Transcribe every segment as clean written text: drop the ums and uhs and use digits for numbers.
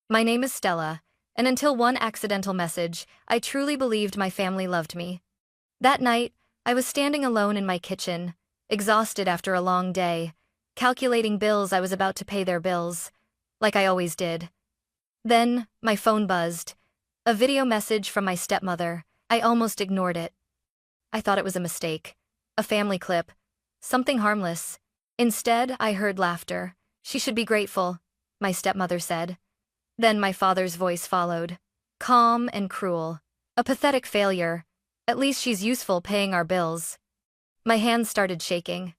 My name is Stella, and until one accidental message, I truly believed my family loved me. That night, I was standing alone in my kitchen, exhausted after a long day, calculating bills I was about to pay their bills, like I always did. Then, my phone buzzed. A video message from my stepmother. I almost ignored it. I thought it was a mistake. A family clip. Something harmless. Instead, I heard laughter. She should be grateful, my stepmother said. Then my father's voice followed. Calm and cruel. A pathetic failure. At least she's useful paying our bills. My hands started shaking.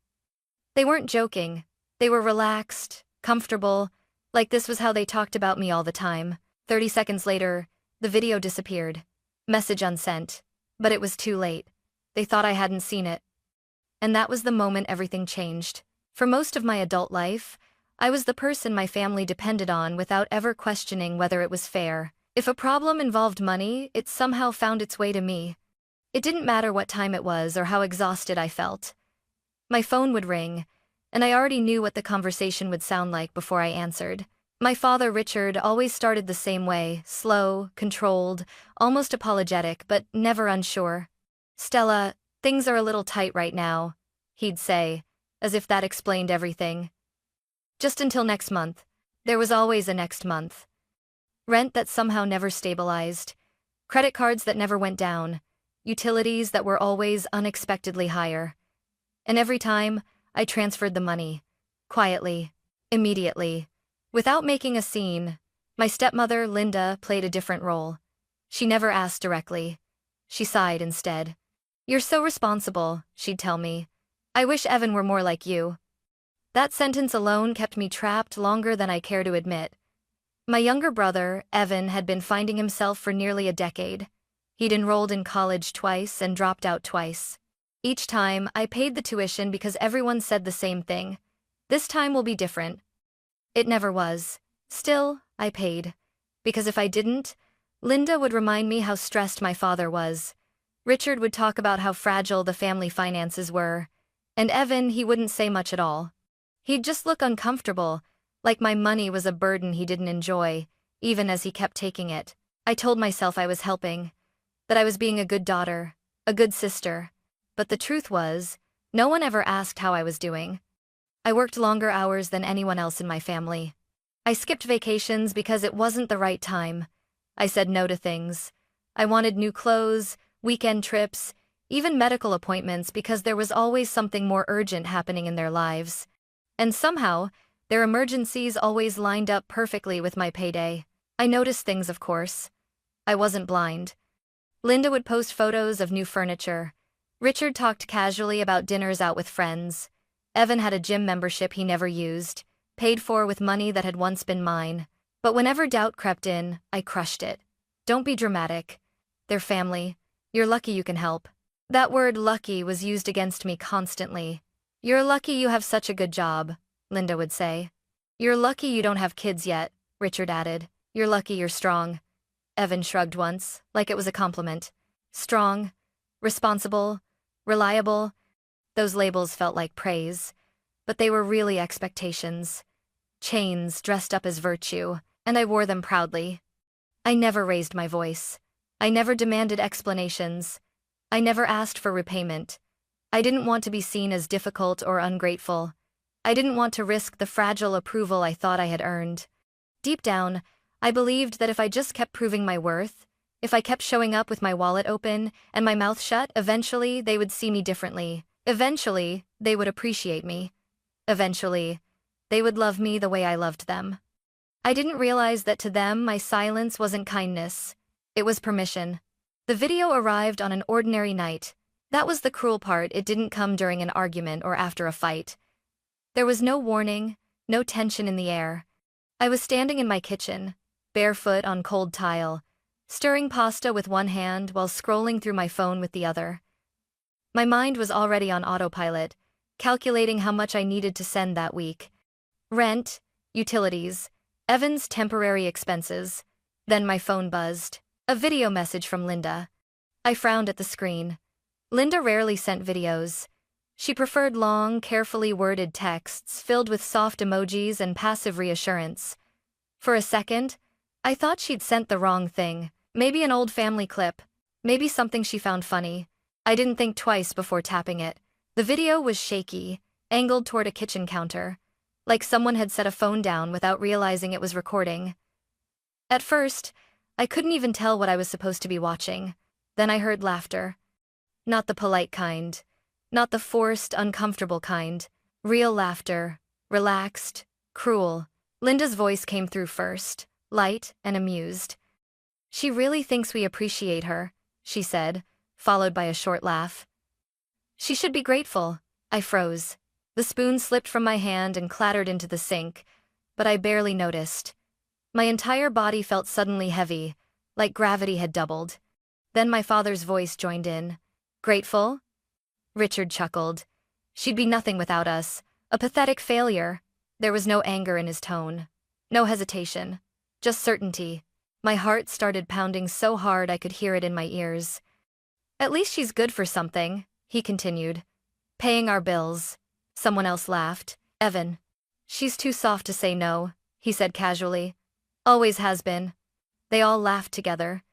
They weren't joking. They were relaxed, comfortable, like this was how they talked about me all the time. 30 seconds later, the video disappeared. Message unsent. But it was too late. They thought I hadn't seen it. And that was the moment everything changed. For most of my adult life, I was the person my family depended on without ever questioning whether it was fair. If a problem involved money, it somehow found its way to me. It didn't matter what time it was or how exhausted I felt. My phone would ring, and I already knew what the conversation would sound like before I answered. My father, Richard, always started the same way, slow, controlled, almost apologetic, but never unsure. "Stella, things are a little tight right now," he'd say, as if that explained everything. Just until next month. There was always a next month. Rent that somehow never stabilized. Credit cards that never went down. Utilities that were always unexpectedly higher. And every time, I transferred the money. Quietly. Immediately. Without making a scene. My stepmother, Linda, played a different role. She never asked directly. She sighed instead. "You're so responsible," she'd tell me. "I wish Evan were more like you." That sentence alone kept me trapped longer than I care to admit. My younger brother, Evan, had been finding himself for nearly a decade. He'd enrolled in college twice and dropped out twice. Each time, I paid the tuition because everyone said the same thing. "This time will be different." It never was. Still, I paid. Because if I didn't, Linda would remind me how stressed my father was. Richard would talk about how fragile the family finances were. And Evan, he wouldn't say much at all. He'd just look uncomfortable, like my money was a burden he didn't enjoy, even as he kept taking it. I told myself I was helping, that I was being a good daughter, a good sister. But the truth was, no one ever asked how I was doing. I worked longer hours than anyone else in my family. I skipped vacations because it wasn't the right time. I said no to things. I wanted new clothes, weekend trips, even medical appointments because there was always something more urgent happening in their lives. And somehow, their emergencies always lined up perfectly with my payday. I noticed things, of course. I wasn't blind. Linda would post photos of new furniture. Richard talked casually about dinners out with friends. Evan had a gym membership he never used, paid for with money that had once been mine. But whenever doubt crept in, I crushed it. "Don't be dramatic. They're family. You're lucky you can help." That word lucky was used against me constantly. "You're lucky you have such a good job," Linda would say. "You're lucky you don't have kids yet," Richard added. "You're lucky you're strong." Evan shrugged once, like it was a compliment. Strong, responsible, reliable. Those labels felt like praise, but they were really expectations. Chains dressed up as virtue, and I wore them proudly. I never raised my voice. I never demanded explanations. I never asked for repayment. I didn't want to be seen as difficult or ungrateful. I didn't want to risk the fragile approval I thought I had earned. Deep down, I believed that if I just kept proving my worth, if I kept showing up with my wallet open and my mouth shut, eventually they would see me differently. Eventually, they would appreciate me. Eventually, they would love me the way I loved them. I didn't realize that to them my silence wasn't kindness. It was permission. The video arrived on an ordinary night. That was the cruel part. It didn't come during an argument or after a fight. There was no warning, no tension in the air. I was standing in my kitchen, barefoot on cold tile, stirring pasta with one hand while scrolling through my phone with the other. My mind was already on autopilot, calculating how much I needed to send that week. Rent, utilities, Evan's temporary expenses. Then my phone buzzed. A video message from Linda. I frowned at the screen. Linda rarely sent videos. She preferred long, carefully worded texts filled with soft emojis and passive reassurance. For a second, I thought she'd sent the wrong thing. Maybe an old family clip. Maybe something she found funny. I didn't think twice before tapping it. The video was shaky, angled toward a kitchen counter, like someone had set a phone down without realizing it was recording. At first, I couldn't even tell what I was supposed to be watching. Then I heard laughter. Not the polite kind. Not the forced, uncomfortable kind. Real laughter. Relaxed. Cruel. Linda's voice came through first, light and amused. "She really thinks we appreciate her," she said, followed by a short laugh. "She should be grateful." I froze. The spoon slipped from my hand and clattered into the sink, but I barely noticed. My entire body felt suddenly heavy, like gravity had doubled. Then my father's voice joined in. "Grateful?" Richard chuckled. "She'd be nothing without us. A pathetic failure." There was no anger in his tone. No hesitation. Just certainty. My heart started pounding so hard I could hear it in my ears. "At least she's good for something," he continued. "Paying our bills." Someone else laughed. "Evan." "She's too soft to say no," he said casually. "Always has been." They all laughed together.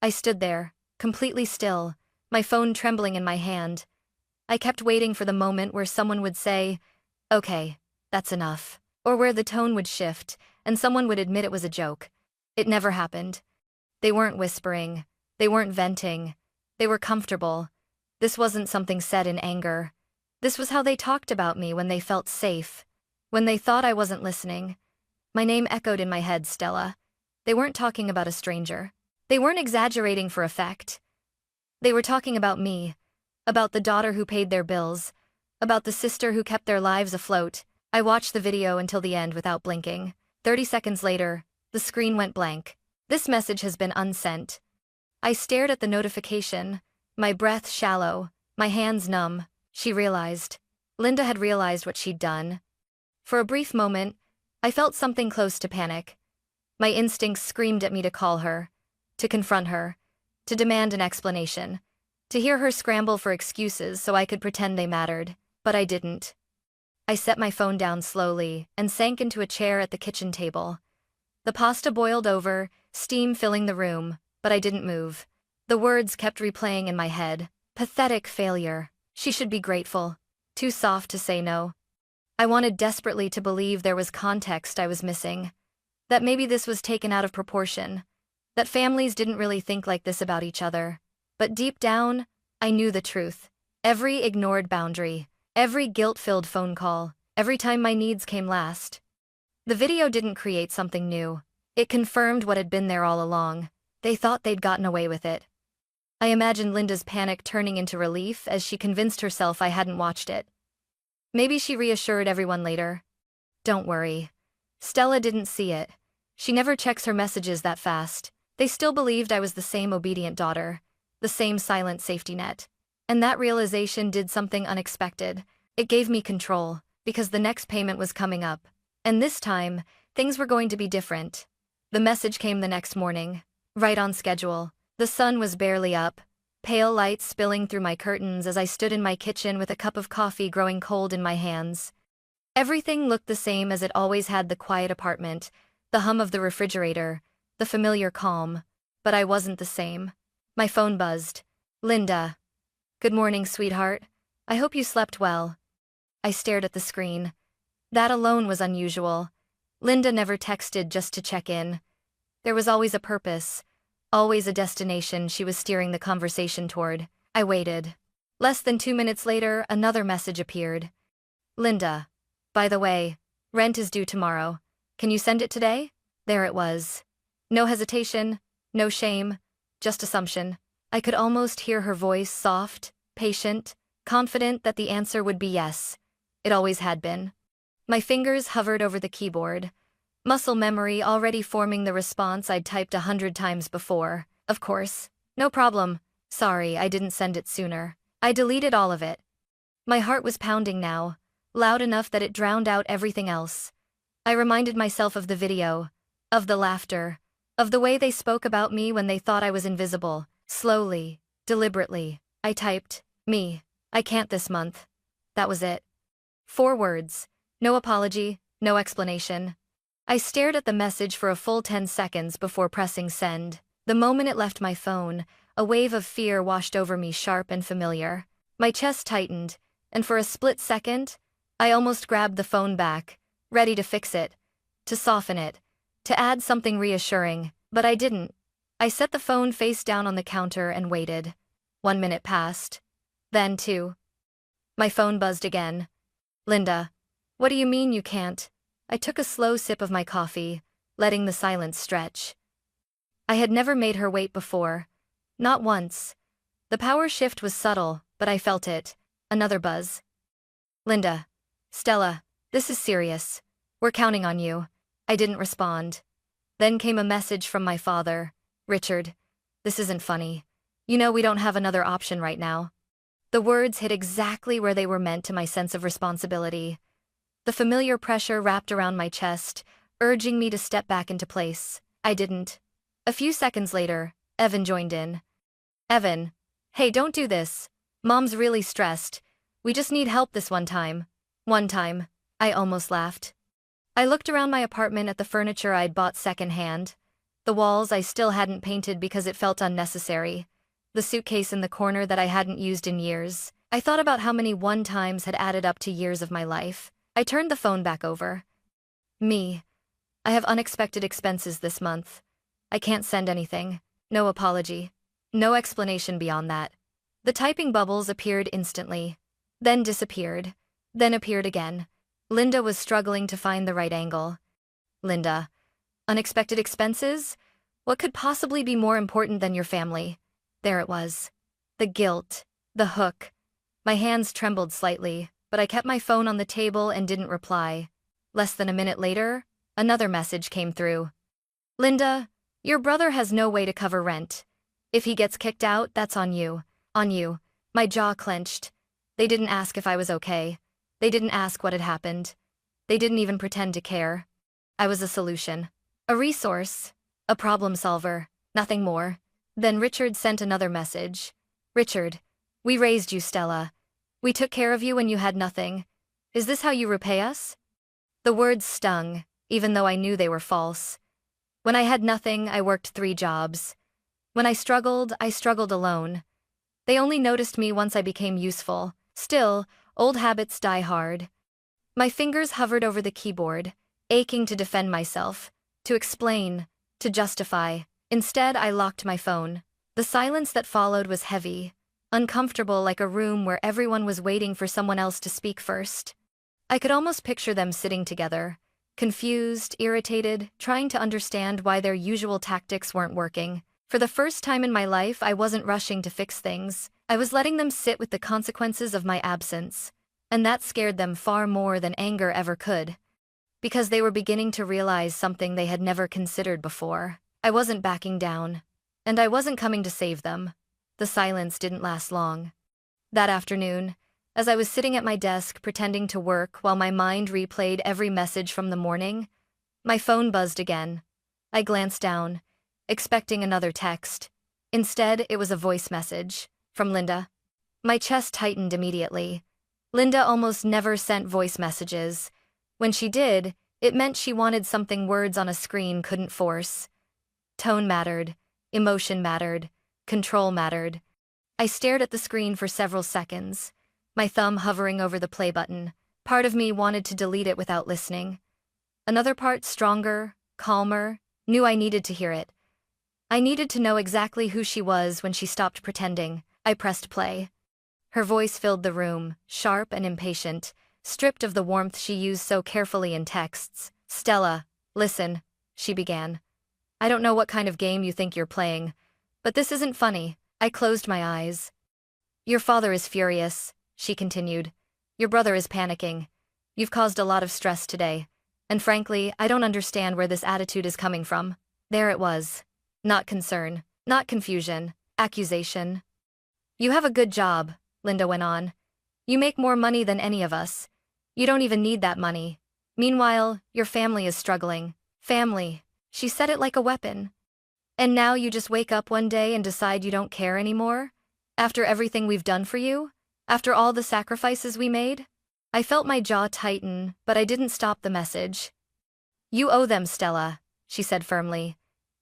I stood there, completely still, my phone trembling in my hand. I kept waiting for the moment where someone would say, "Okay, that's enough," or where the tone would shift and someone would admit it was a joke. It never happened. They weren't whispering. They weren't venting. They were comfortable. This wasn't something said in anger. This was how they talked about me when they felt safe, when they thought I wasn't listening. My name echoed in my head, Stella. They weren't talking about a stranger. They weren't exaggerating for effect. They were talking about me, about the daughter who paid their bills, about the sister who kept their lives afloat. I watched the video until the end without blinking. 30 seconds later, the screen went blank. "This message has been unsent." I stared at the notification, my breath shallow, my hands numb. She realized. Linda had realized what she'd done. For a brief moment, I felt something close to panic. My instincts screamed at me to call her, to confront her, to demand an explanation, to hear her scramble for excuses so I could pretend they mattered, but I didn't. I set my phone down slowly and sank into a chair at the kitchen table. The pasta boiled over, steam filling the room, but I didn't move. The words kept replaying in my head. Pathetic failure. She should be grateful. Too soft to say no. I wanted desperately to believe there was context I was missing. That maybe this was taken out of proportion. That families didn't really think like this about each other. But deep down, I knew the truth. Every ignored boundary, every guilt-filled phone call, every time my needs came last. The video didn't create something new. It confirmed what had been there all along. They thought they'd gotten away with it. I imagined Linda's panic turning into relief as she convinced herself I hadn't watched it. Maybe she reassured everyone later. "Don't worry. Stella didn't see it. She never checks her messages that fast." They still believed I was the same obedient daughter, the same silent safety net. And that realization did something unexpected. It gave me control, because the next payment was coming up. And this time, things were going to be different. The message came the next morning, right on schedule. The sun was barely up, pale light spilling through my curtains as I stood in my kitchen with a cup of coffee growing cold in my hands. Everything looked the same as it always had: the quiet apartment, the hum of the refrigerator, the familiar calm. But I wasn't the same. My phone buzzed. "Linda." "Good morning, sweetheart. I hope you slept well." I stared at the screen. That alone was unusual. Linda never texted just to check in. There was always a purpose, always a destination she was steering the conversation toward. I waited. Less than 2 minutes later, another message appeared. "Linda. By the way, rent is due tomorrow. Can you send it today?" There it was. No hesitation, no shame, just assumption. I could almost hear her voice, soft, patient, confident that the answer would be yes. It always had been. My fingers hovered over the keyboard, muscle memory already forming the response I'd typed 100 times before. "Of course. No problem. Sorry, I didn't send it sooner." I deleted all of it. My heart was pounding now, loud enough that it drowned out everything else. I reminded myself of the video, of the laughter, of the way they spoke about me when they thought I was invisible. Slowly, deliberately, I typed, "Me. I can't this month." That was it. 4 words. No apology, no explanation. I stared at the message for a full 10 seconds before pressing send. The moment it left my phone, a wave of fear washed over me, sharp and familiar. My chest tightened, and for a split second, I almost grabbed the phone back, ready to fix it, to soften it, to add something reassuring, but I didn't. I set the phone face down on the counter and waited. 1 minute passed. Then 2. My phone buzzed again. Linda, what do you mean you can't? I took a slow sip of my coffee, letting the silence stretch. I had never made her wait before. Not once. The power shift was subtle, but I felt it. Another buzz. Linda. Stella, this is serious. We're counting on you. I didn't respond. Then came a message from my father. Richard, this isn't funny. You know we don't have another option right now. The words hit exactly where they were meant to my sense of responsibility. The familiar pressure wrapped around my chest, urging me to step back into place. I didn't. A few seconds later, Evan joined in. Evan, hey, don't do this. Mom's really stressed. We just need help this one time. One time. I almost laughed. I looked around my apartment at the furniture I'd bought secondhand. The walls I still hadn't painted because it felt unnecessary. The suitcase in the corner that I hadn't used in years. I thought about how many one-times had added up to years of my life. I turned the phone back over. Me. I have unexpected expenses this month. I can't send anything. No apology. No explanation beyond that. The typing bubbles appeared instantly. Then disappeared. Then appeared again. Linda was struggling to find the right angle. Linda. Unexpected expenses? What could possibly be more important than your family? There it was. The guilt. The hook. My hands trembled slightly, but I kept my phone on the table and didn't reply. Less than a minute later, another message came through. Linda, your brother has no way to cover rent. If he gets kicked out, that's on you. On you. My jaw clenched. They didn't ask if I was okay. They didn't ask what had happened. They didn't even pretend to care. I was a solution. A resource. A problem solver. Nothing more. Then Richard sent another message. Richard, we raised you, Stella. We took care of you when you had nothing. Is this how you repay us? The words stung, even though I knew they were false. When I had nothing, I worked 3 jobs. When I struggled alone. They only noticed me once I became useful. Still, old habits die hard. My fingers hovered over the keyboard, aching to defend myself, to explain, to justify. Instead, I locked my phone. The silence that followed was heavy, uncomfortable, like a room where everyone was waiting for someone else to speak first. I could almost picture them sitting together, confused, irritated, trying to understand why their usual tactics weren't working. For the first time in my life, I wasn't rushing to fix things. I was letting them sit with the consequences of my absence. And that scared them far more than anger ever could. Because they were beginning to realize something they had never considered before. I wasn't backing down. And I wasn't coming to save them. The silence didn't last long. That afternoon, as I was sitting at my desk pretending to work while my mind replayed every message from the morning, my phone buzzed again. I glanced down, expecting another text. Instead, it was a voice message from Linda. My chest tightened immediately. Linda almost never sent voice messages. When she did, it meant she wanted something words on a screen couldn't force. Tone mattered, emotion mattered, control mattered. I stared at the screen for several seconds, my thumb hovering over the play button. Part of me wanted to delete it without listening. Another part, stronger, calmer, knew I needed to hear it. I needed to know exactly who she was when she stopped pretending. I pressed play. Her voice filled the room, sharp and impatient, stripped of the warmth she used so carefully in texts. Stella, listen, she began. I don't know what kind of game you think you're playing, but this isn't funny. I closed my eyes. Your father is furious, she continued. Your brother is panicking. You've caused a lot of stress today, and frankly, I don't understand where this attitude is coming from. There it was. Not concern, not confusion, accusation. You have a good job, Linda went on. You make more money than any of us. You don't even need that money. Meanwhile, your family is struggling. Family. She said it like a weapon. And now you just wake up one day and decide you don't care anymore? After everything we've done for you? After all the sacrifices we made? I felt my jaw tighten, but I didn't stop the message. You owe them, Stella, she said firmly.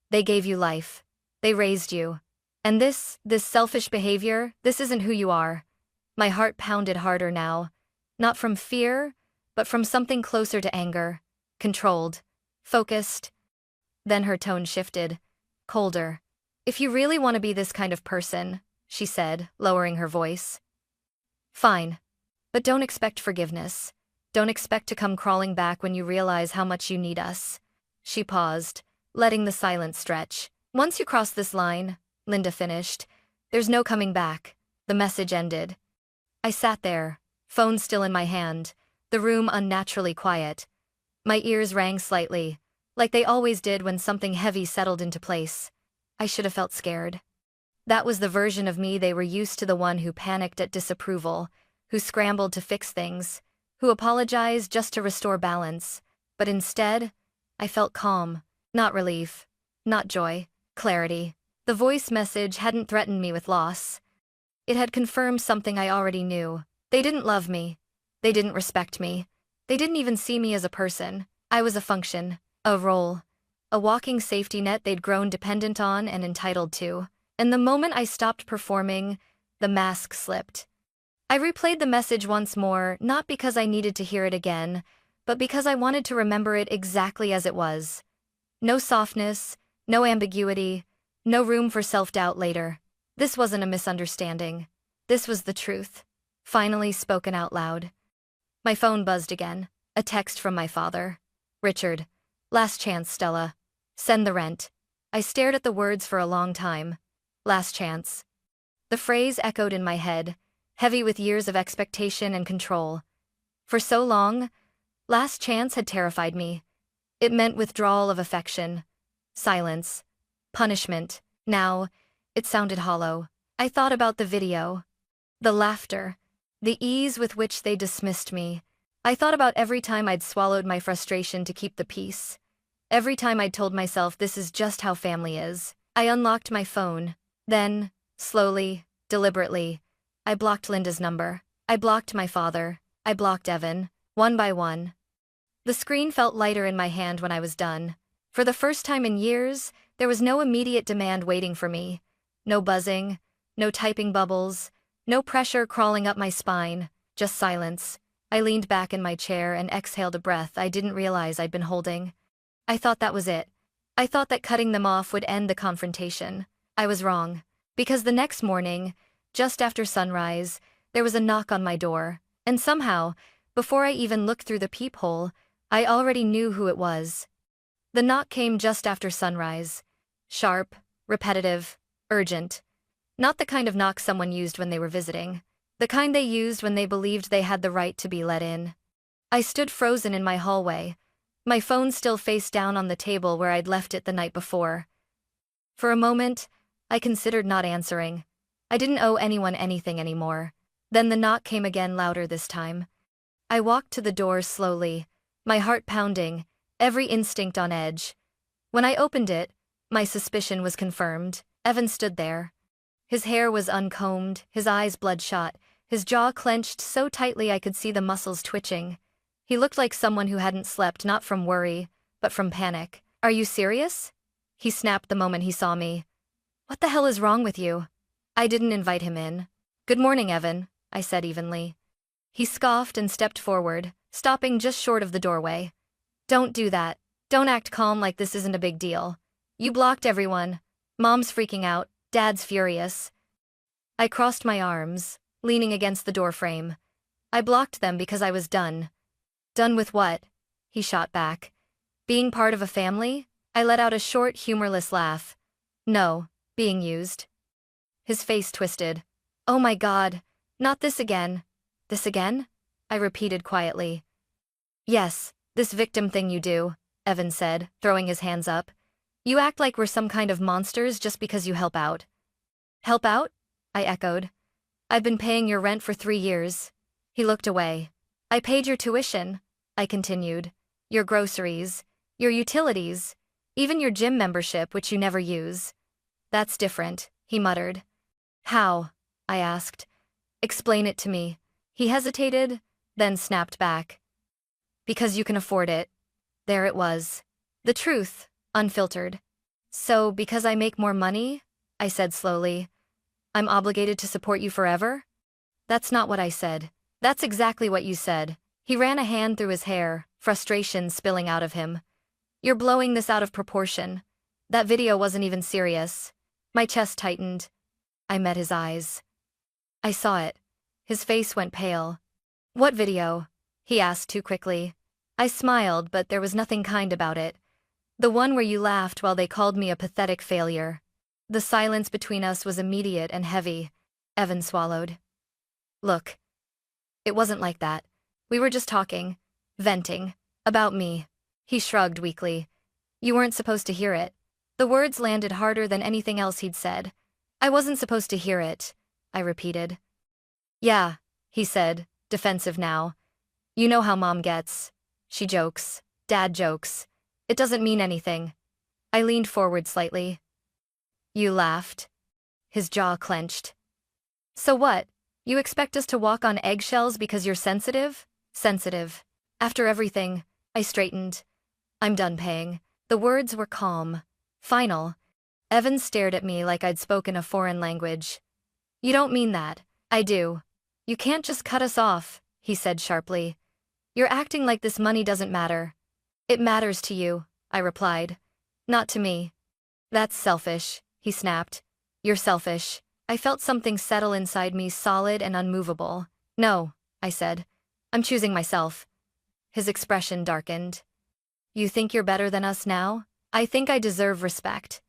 They gave you life. They raised you. And this selfish behavior, this isn't who you are. My heart pounded harder now. Not from fear, but from something closer to anger. Controlled. Focused. Then her tone shifted. Colder. If you really want to be this kind of person, she said, lowering her voice. Fine. But don't expect forgiveness. Don't expect to come crawling back when you realize how much you need us. She paused, letting the silence stretch. Once you cross this line, Linda finished, there's no coming back. The message ended. I sat there, phone still in my hand, the room unnaturally quiet. My ears rang slightly, like they always did when something heavy settled into place. I should have felt scared. That was the version of me they were used to, the one who panicked at disapproval, who scrambled to fix things, who apologized just to restore balance. But instead, I felt calm, not relief, not joy, clarity. The voice message hadn't threatened me with loss. It had confirmed something I already knew. They didn't love me. They didn't respect me. They didn't even see me as a person. I was a function, a role, a walking safety net they'd grown dependent on and entitled to. And the moment I stopped performing, the mask slipped. I replayed the message once more, not because I needed to hear it again, but because I wanted to remember it exactly as it was. No softness, no ambiguity, no room for self-doubt later. This wasn't a misunderstanding. This was the truth, finally spoken out loud. My phone buzzed again, a text from my father. Richard. Last chance, Stella. Send the rent. I stared at the words for a long time. Last chance. The phrase echoed in my head, heavy with years of expectation and control. For so long, last chance had terrified me. It meant withdrawal of affection, silence, punishment. Now, it sounded hollow. I thought about the video, the laughter, the ease with which they dismissed me. I thought about every time I'd swallowed my frustration to keep the peace. Every time I'd told myself this is just how family is. I unlocked my phone. Then, slowly, deliberately, I blocked Linda's number. I blocked my father. I blocked Evan, one by one. The screen felt lighter in my hand when I was done. For the first time in years, there was no immediate demand waiting for me. No buzzing, no typing bubbles, no pressure crawling up my spine, just silence. I leaned back in my chair and exhaled a breath I didn't realize I'd been holding. I thought that was it. I thought that cutting them off would end the confrontation. I was wrong. Because the next morning, just after sunrise, there was a knock on my door, and somehow, before I even looked through the peephole, I already knew who it was. The knock came just after sunrise. Sharp, repetitive, urgent. Not the kind of knock someone used when they were visiting. The kind they used when they believed they had the right to be let in. I stood frozen in my hallway, my phone still face down on the table where I'd left it the night before. For a moment, I considered not answering. I didn't owe anyone anything anymore. Then the knock came again, louder this time. I walked to the door slowly, my heart pounding, every instinct on edge. When I opened it, my suspicion was confirmed. Evan stood there. His hair was uncombed, his eyes bloodshot, his jaw clenched so tightly I could see the muscles twitching. He looked like someone who hadn't slept, not from worry, but from panic. "Are you serious?" he snapped the moment he saw me. "What the hell is wrong with you?" I didn't invite him in. "Good morning, Evan," I said evenly. He scoffed and stepped forward, stopping just short of the doorway. "Don't do that. Don't act calm like this isn't a big deal. You blocked everyone. Mom's freaking out, Dad's furious." I crossed my arms, leaning against the doorframe. I blocked them because I was done. "Done with what?" he shot back. "Being part of a family?" I let out a short, humorless laugh. "No, being used." His face twisted. "Oh my God, not this again." "This again?" I repeated quietly. "Yes, this victim thing you do," Evan said, throwing his hands up. "You act like we're some kind of monsters just because you help out." "Help out?" I echoed. "I've been paying your rent for 3 years." He looked away. "I paid your tuition," I continued. "Your groceries, your utilities, even your gym membership, which you never use." "That's different," he muttered. "How?" I asked. "Explain it to me." He hesitated, then snapped back. "Because you can afford it." There it was. The truth, unfiltered. So, because I make more money, I said slowly, I'm obligated to support you forever? That's not what I said. That's exactly what you said. He ran a hand through his hair, frustration spilling out of him. You're blowing this out of proportion. That video wasn't even serious. My chest tightened. I met his eyes. I saw it. His face went pale. What video? He asked too quickly. I smiled, but there was nothing kind about it. The one where you laughed while they called me a pathetic failure. The silence between us was immediate and heavy. Evan swallowed. Look. It wasn't like that. We were just talking. Venting. About me. He shrugged weakly. You weren't supposed to hear it. The words landed harder than anything else he'd said. I wasn't supposed to hear it, I repeated. Yeah, he said, defensive now. You know how Mom gets. She jokes. Dad jokes. It doesn't mean anything. I leaned forward slightly. You laughed. His jaw clenched. So what? You expect us to walk on eggshells because you're sensitive? Sensitive. After everything, I straightened. I'm done paying. The words were calm. Final. Evan stared at me like I'd spoken a foreign language. You don't mean that. I do. You can't just cut us off, he said sharply. You're acting like this money doesn't matter. It matters to you, I replied. Not to me. That's selfish, he snapped. You're selfish. I felt something settle inside me, solid and unmovable. No, I said. I'm choosing myself. His expression darkened. You think you're better than us now? I think I deserve respect.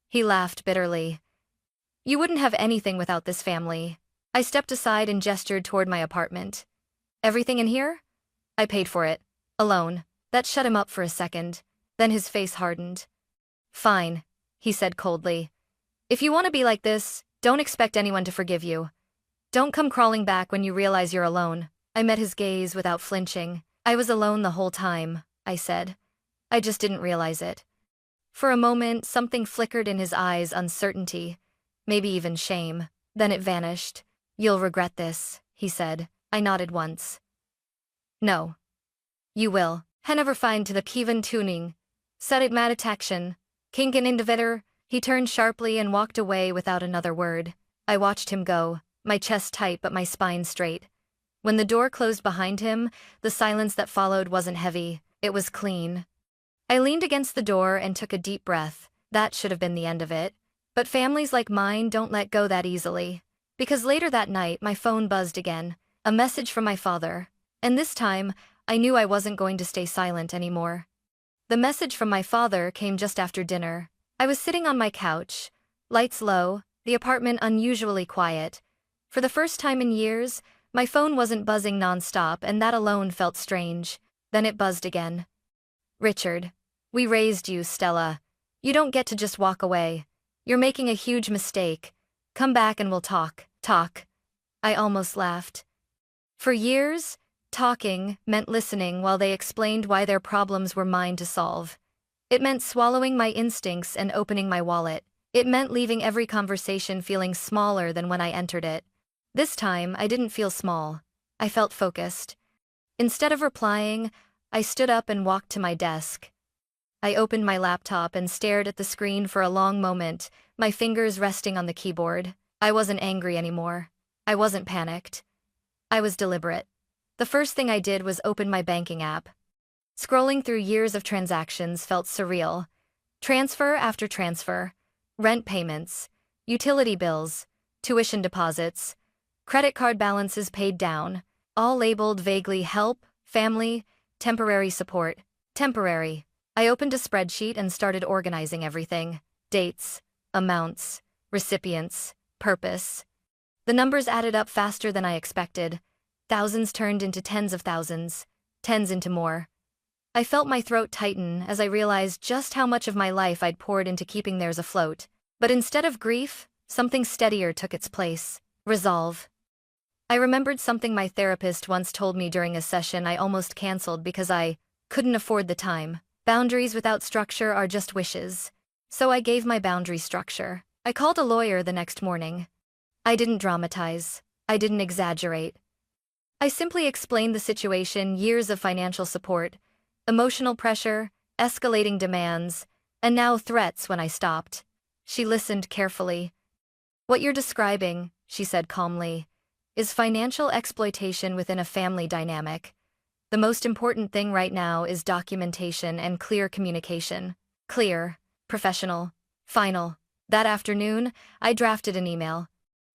He laughed bitterly. You wouldn't have anything without this family. I stepped aside and gestured toward my apartment. Everything in here? I paid for it. Alone. That shut him up for a second. Then his face hardened. Fine, he said coldly. If you want to be like this, don't expect anyone to forgive you. Don't come crawling back when you realize you're alone. I met his gaze without flinching. I was alone the whole time, I said. I just didn't realize it. For a moment, something flickered in his eyes, uncertainty, maybe even shame. Then it vanished. You'll regret this, he said. I nodded once. No. You will. Henover find to the Kivan tuning. Said it meditaction. Kinkin individer. He turned sharply and walked away without another word. I watched him go, my chest tight but my spine straight. When the door closed behind him, the silence that followed wasn't heavy, it was clean. I leaned against the door and took a deep breath. That should have been the end of it. But families like mine don't let go that easily. Because later that night, my phone buzzed again, a message from my father. And this time, I knew I wasn't going to stay silent anymore. The message from my father came just after dinner. I was sitting on my couch, lights low, the apartment unusually quiet. For the first time in years, my phone wasn't buzzing nonstop, and that alone felt strange. Then it buzzed again. Richard, we raised you, Stella. You don't get to just walk away. You're making a huge mistake. Come back and we'll talk. Talk. I almost laughed. For years, talking meant listening while they explained why their problems were mine to solve. It meant swallowing my instincts and opening my wallet. It meant leaving every conversation feeling smaller than when I entered it. This time, I didn't feel small. I felt focused. Instead of replying, I stood up and walked to my desk. I opened my laptop and stared at the screen for a long moment, my fingers resting on the keyboard. I wasn't angry anymore. I wasn't panicked. I was deliberate. The first thing I did was open my banking app. Scrolling through years of transactions felt surreal. Transfer after transfer. Rent payments. Utility bills. Tuition deposits. Credit card balances paid down. All labeled vaguely help, family, temporary support. Temporary. I opened a spreadsheet and started organizing everything. Dates, amounts, recipients, purpose. The numbers added up faster than I expected. Thousands turned into tens of thousands. Tens into more. I felt my throat tighten as I realized just how much of my life I'd poured into keeping theirs afloat. But instead of grief, something steadier took its place. Resolve. I remembered something my therapist once told me during a session I almost canceled because I couldn't afford the time. Boundaries without structure are just wishes. So I gave my boundary structure. I called a lawyer the next morning. I didn't dramatize. I didn't exaggerate. I simply explained the situation, years of financial support, Emotional pressure, escalating demands, and now threats when I stopped. She listened carefully. "What you're describing," she said calmly, "is financial exploitation within a family dynamic. The most important thing right now is documentation and clear communication. Clear, professional, final." That afternoon, I drafted an email.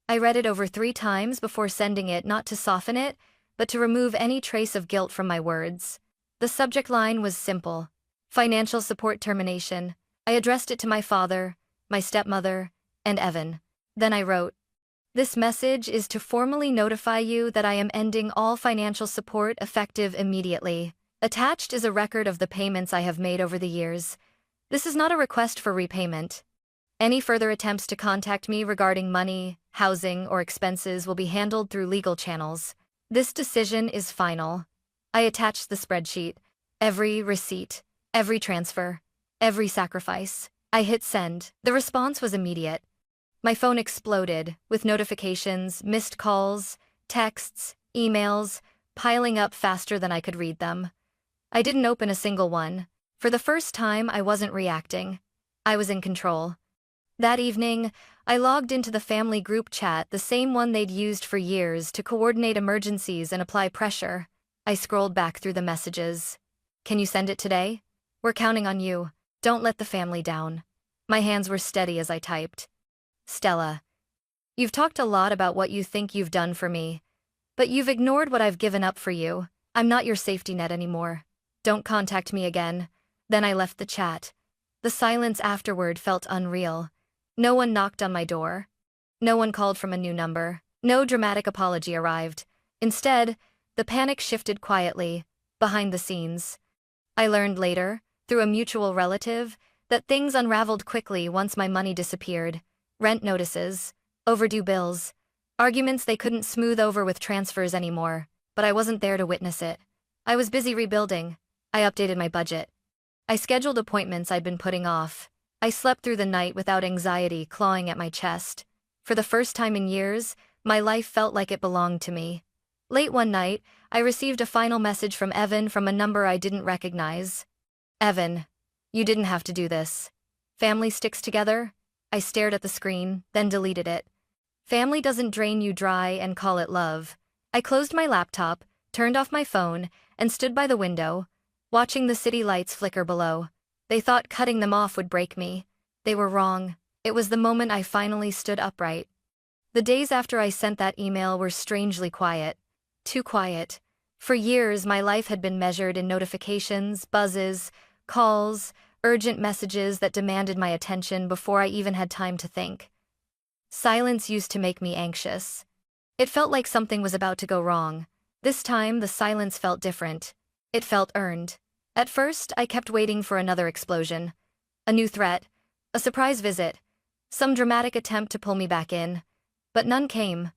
I read it over 3 times before sending it, not to soften it, but to remove any trace of guilt from my words. The subject line was simple: financial support termination. I addressed it to my father, my stepmother, and Evan. Then I wrote, "This message is to formally notify you that I am ending all financial support effective immediately. Attached is a record of the payments I have made over the years. This is not a request for repayment. Any further attempts to contact me regarding money, housing, or expenses will be handled through legal channels. This decision is final." I attached the spreadsheet. Every receipt, every transfer, every sacrifice. I hit send. The response was immediate. My phone exploded, with notifications, missed calls, texts, emails, piling up faster than I could read them. I didn't open a single one. For the first time, I wasn't reacting. I was in control. That evening, I logged into the family group chat, the same one they'd used for years to coordinate emergencies and apply pressure. I scrolled back through the messages. "Can you send it today? We're counting on you. Don't let the family down." My hands were steady as I typed. "Stella, you've talked a lot about what you think you've done for me, but you've ignored what I've given up for you. I'm not your safety net anymore. Don't contact me again." Then I left the chat. The silence afterward felt unreal. No one knocked on my door. No one called from a new number. No dramatic apology arrived. Instead, the panic shifted quietly, behind the scenes. I learned later, through a mutual relative, that things unraveled quickly once my money disappeared. Rent notices, overdue bills, arguments they couldn't smooth over with transfers anymore, but I wasn't there to witness it. I was busy rebuilding. I updated my budget. I scheduled appointments I'd been putting off. I slept through the night without anxiety clawing at my chest. For the first time in years, my life felt like it belonged to me. Late one night, I received a final message from Evan from a number I didn't recognize. "Evan, you didn't have to do this. Family sticks together?" I stared at the screen, then deleted it. "Family doesn't drain you dry and call it love." I closed my laptop, turned off my phone, and stood by the window, watching the city lights flicker below. They thought cutting them off would break me. They were wrong. It was the moment I finally stood upright. The days after I sent that email were strangely quiet. Too quiet. For years, my life had been measured in notifications, buzzes, calls, urgent messages that demanded my attention before I even had time to think. Silence used to make me anxious. It felt like something was about to go wrong. This time, the silence felt different. It felt earned. At first, I kept waiting for another explosion. A new threat, a surprise visit, some dramatic attempt to pull me back in. But none came.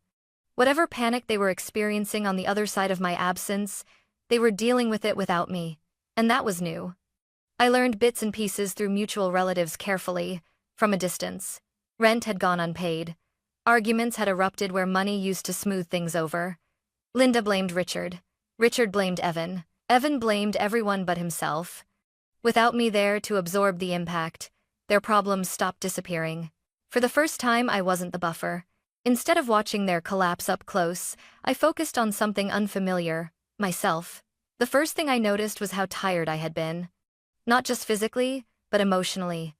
Whatever panic they were experiencing on the other side of my absence, they were dealing with it without me. And that was new. I learned bits and pieces through mutual relatives carefully, from a distance. Rent had gone unpaid. Arguments had erupted where money used to smooth things over. Linda blamed Richard. Richard blamed Evan. Evan blamed everyone but himself. Without me there to absorb the impact, their problems stopped disappearing. For the first time, I wasn't the buffer. Instead of watching their collapse up close, I focused on something unfamiliar, myself. The first thing I noticed was how tired I had been. Not just physically, but emotionally.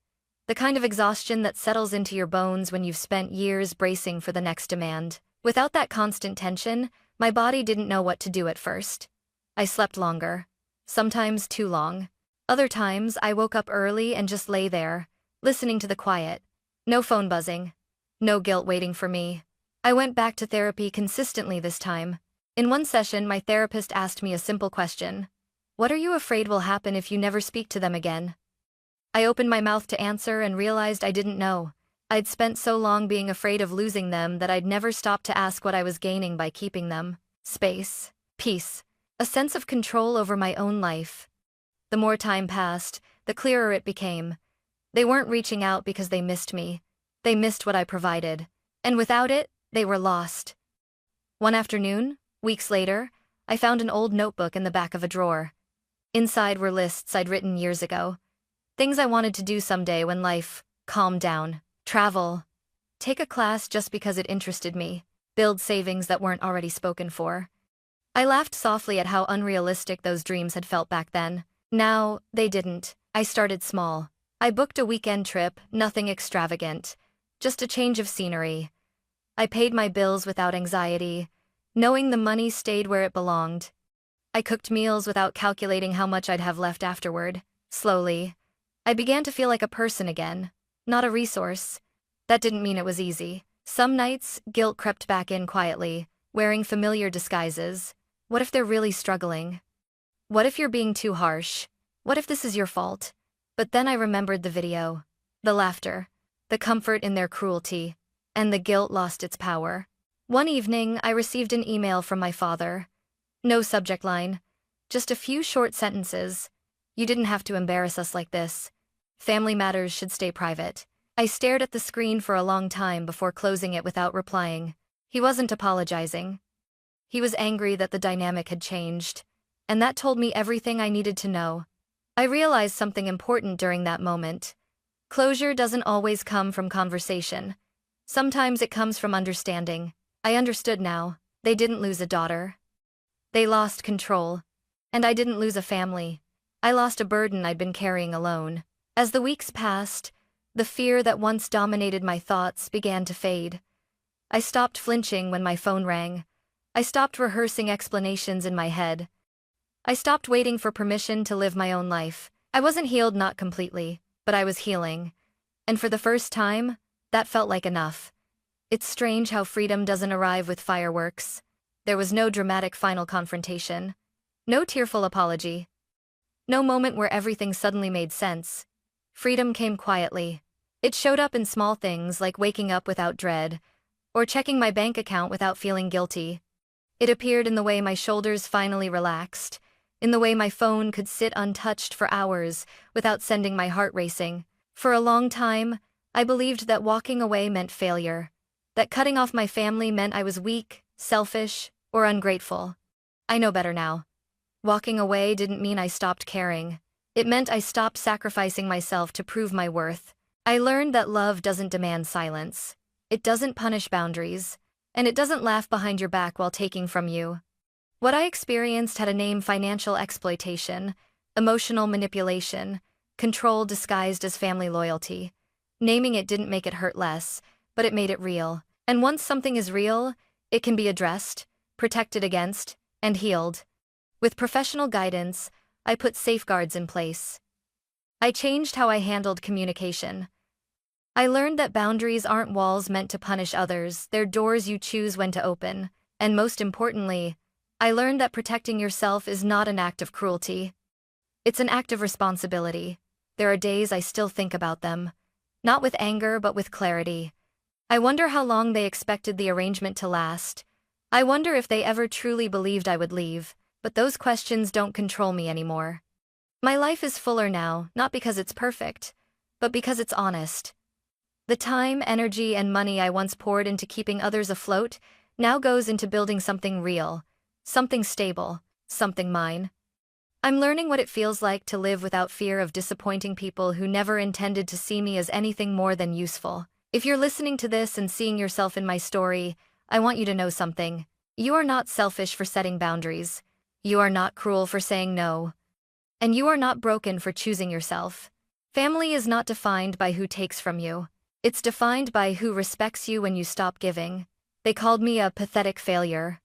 The kind of exhaustion that settles into your bones when you've spent years bracing for the next demand. Without that constant tension, my body didn't know what to do at first. I slept longer. Sometimes too long. Other times, I woke up early and just lay there, listening to the quiet. No phone buzzing. No guilt waiting for me. I went back to therapy consistently this time. In one session, my therapist asked me a simple question. "What are you afraid will happen if you never speak to them again?" I opened my mouth to answer and realized I didn't know. I'd spent so long being afraid of losing them that I'd never stopped to ask what I was gaining by keeping them. Space. Peace. A sense of control over my own life. The more time passed, the clearer it became. They weren't reaching out because they missed me. They missed what I provided. And without it, they were lost. One afternoon, weeks later, I found an old notebook in the back of a drawer. Inside were lists I'd written years ago. Things I wanted to do someday when life calmed down. Travel. Take a class just because it interested me. Build savings that weren't already spoken for. I laughed softly at how unrealistic those dreams had felt back then. Now, they didn't. I started small. I booked a weekend trip, nothing extravagant. Just a change of scenery. I paid my bills without anxiety, knowing the money stayed where it belonged. I cooked meals without calculating how much I'd have left afterward. Slowly, I began to feel like a person again, not a resource. That didn't mean it was easy. Some nights, guilt crept back in quietly, wearing familiar disguises. What if they're really struggling? What if you're being too harsh? What if this is your fault? But then I remembered the video. The laughter. The comfort in their cruelty. And the guilt lost its power. One evening, I received an email from my father. No subject line. Just a few short sentences. You didn't have to embarrass us like this. Family matters should stay private. I stared at the screen for a long time before closing it without replying. He wasn't apologizing. He was angry that the dynamic had changed. And that told me everything I needed to know. I realized something important during that moment. Closure doesn't always come from conversation. Sometimes it comes from understanding. I understood now. They didn't lose a daughter. They lost control. And I didn't lose a family. I lost a burden I'd been carrying alone. As the weeks passed, the fear that once dominated my thoughts began to fade. I stopped flinching when my phone rang. I stopped rehearsing explanations in my head. I stopped waiting for permission to live my own life. I wasn't healed, not completely, but I was healing. And for the first time, that felt like enough. It's strange how freedom doesn't arrive with fireworks. There was no dramatic final confrontation. No tearful apology. No moment where everything suddenly made sense. Freedom came quietly. It showed up in small things like waking up without dread, or checking my bank account without feeling guilty. It appeared in the way my shoulders finally relaxed, in the way my phone could sit untouched for hours without sending my heart racing. For a long time, I believed that walking away meant failure, that cutting off my family meant I was weak, selfish, or ungrateful. I know better now. Walking away didn't mean I stopped caring. It meant I stopped sacrificing myself to prove my worth. I learned that love doesn't demand silence. It doesn't punish boundaries. And it doesn't laugh behind your back while taking from you. What I experienced had a name: financial exploitation, emotional manipulation, control disguised as family loyalty. Naming it didn't make it hurt less, but it made it real. And once something is real, it can be addressed, protected against, and healed. With professional guidance, I put safeguards in place. I changed how I handled communication. I learned that boundaries aren't walls meant to punish others, they're doors you choose when to open. And most importantly, I learned that protecting yourself is not an act of cruelty. It's an act of responsibility. There are days I still think about them. Not with anger, but with clarity. I wonder how long they expected the arrangement to last. I wonder if they ever truly believed I would leave. But those questions don't control me anymore. My life is fuller now, not because it's perfect, but because it's honest. The time, energy, and money I once poured into keeping others afloat now goes into building something real, something stable, something mine. I'm learning what it feels like to live without fear of disappointing people who never intended to see me as anything more than useful. If you're listening to this and seeing yourself in my story, I want you to know something. You are not selfish for setting boundaries. You are not cruel for saying no. And you are not broken for choosing yourself. Family is not defined by who takes from you. It's defined by who respects you when you stop giving. They called me a pathetic failure.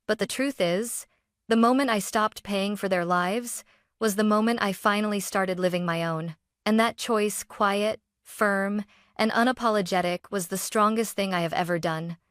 But the truth is, the moment I stopped paying for their lives was the moment I finally started living my own. And that choice, quiet, firm, and unapologetic, was the strongest thing I have ever done.